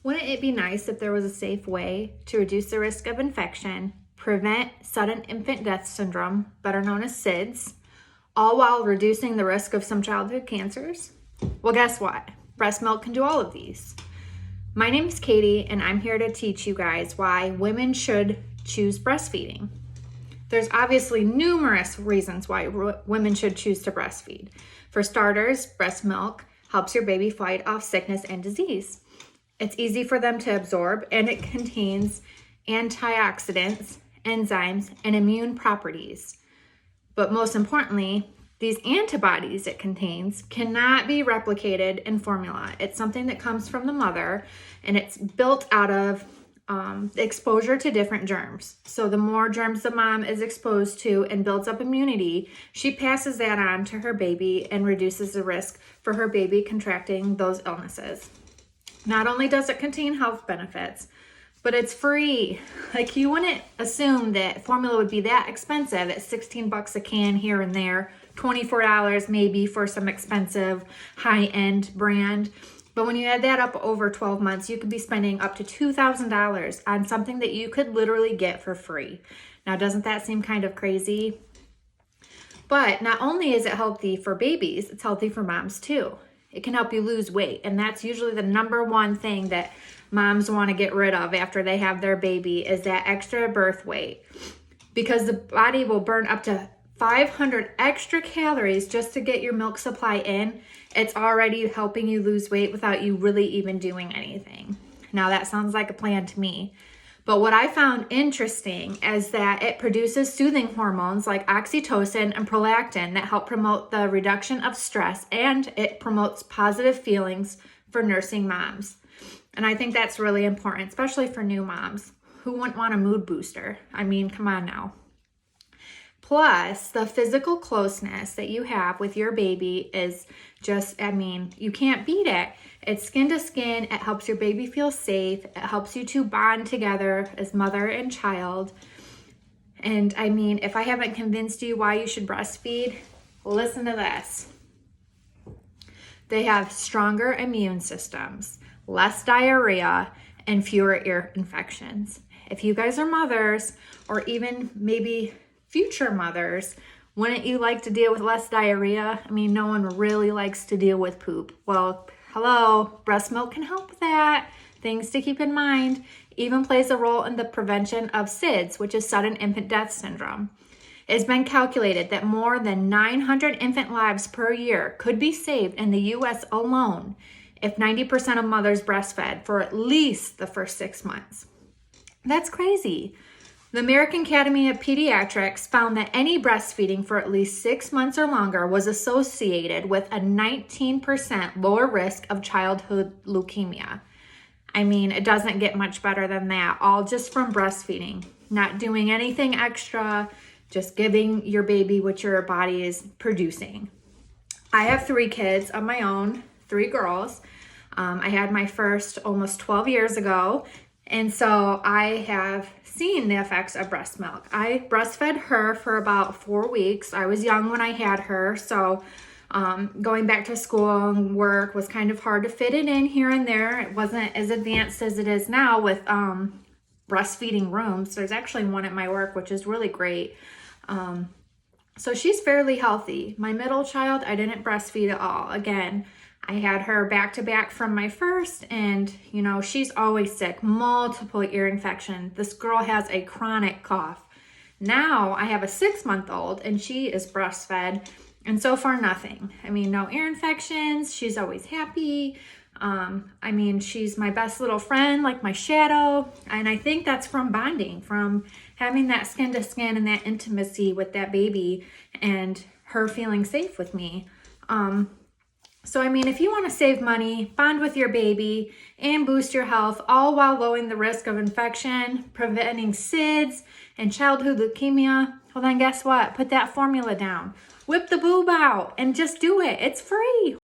Wouldn't it be nice if there was a safe way to reduce the risk of infection, prevent sudden infant death syndrome, better known as SIDS, all while reducing the risk of some childhood cancers? Well, guess what? Breast milk can do all of these. My name is Katie, and I'm here to teach you guys why women should choose breastfeeding. There's obviously numerous reasons why women should choose to breastfeed. For starters, breast milk helps your baby fight off sickness and disease. It's easy for them to absorb, and it contains antioxidants, enzymes, and immune properties. But most importantly, these antibodies it contains cannot be replicated in formula. It's something that comes from the mother, and it's built out of exposure to different germs. So the more germs the mom is exposed to and builds up immunity, she passes that on to her baby and reduces the risk for her baby contracting those illnesses. Not only does it contain health benefits, but it's free. Like, you wouldn't assume that formula would be that expensive at 16 bucks a can here and there, $24 maybe for some expensive high-end brand. But when you add that up over 12 months, you could be spending up to $2,000 on something that you could literally get for free. Now, doesn't that seem kind of crazy? But not only is it healthy for babies, it's healthy for moms too. It can help you lose weight, and that's usually the number one thing that moms want to get rid of after they have their baby is that extra birth weight, because the body will burn up to 500 extra calories just to get your milk supply in. It's already helping you lose weight without you really even doing anything. Now, that sounds like a plan to me. But what I found interesting is that it produces soothing hormones like oxytocin and prolactin that help promote the reduction of stress, and it promotes positive feelings for nursing moms. And I think that's really important, especially for new moms. Who wouldn't want a mood booster? I mean, come on now. Plus, the physical closeness that you have with your baby is just, you can't beat it. It's skin to skin. It helps your baby feel safe. It helps you to bond together as mother and child. And if I haven't convinced you why you should breastfeed, listen to this. They have stronger immune systems, less diarrhea, and fewer ear infections. If you guys are mothers, or even maybe future mothers, wouldn't you like to deal with less diarrhea? No one really likes to deal with poop. Well, hello, breast milk can help with that. Things to keep in mind. Even plays a role in the prevention of SIDS, which is sudden infant death syndrome. It's been calculated that more than 900 infant lives per year could be saved in the U.S. alone if 90% of mothers breastfed for at least the first 6 months. That's crazy. The American Academy of Pediatrics found that any breastfeeding for at least 6 months or longer was associated with a 19% lower risk of childhood leukemia. It doesn't get much better than that, all just from breastfeeding. Not doing anything extra, just giving your baby what your body is producing. I have 3 kids of my own, 3 girls. I had my first almost 12 years ago, and so I have seen the effects of breast milk. I breastfed her for about 4 weeks. I was young when I had her, so going back to school and work was kind of hard to fit it in here and there. It wasn't as advanced as it is now with breastfeeding rooms. There's actually one at my work, which is really great. So she's fairly healthy. My middle child, I didn't breastfeed at all. Again, I had her back to back from my first, and she's always sick, multiple ear infection. This girl has a chronic cough. Now I have a 6-month-old, and she is breastfed, and so far nothing. No ear infections. She's always happy. She's my best little friend, like my shadow. And I think that's from bonding, from having that skin to skin and that intimacy with that baby and her feeling safe with me. So, if you want to save money, bond with your baby, and boost your health, all while lowering the risk of infection, preventing SIDS and childhood leukemia, well then guess what? Put that formula down. Whip the boob out and just do it. It's free.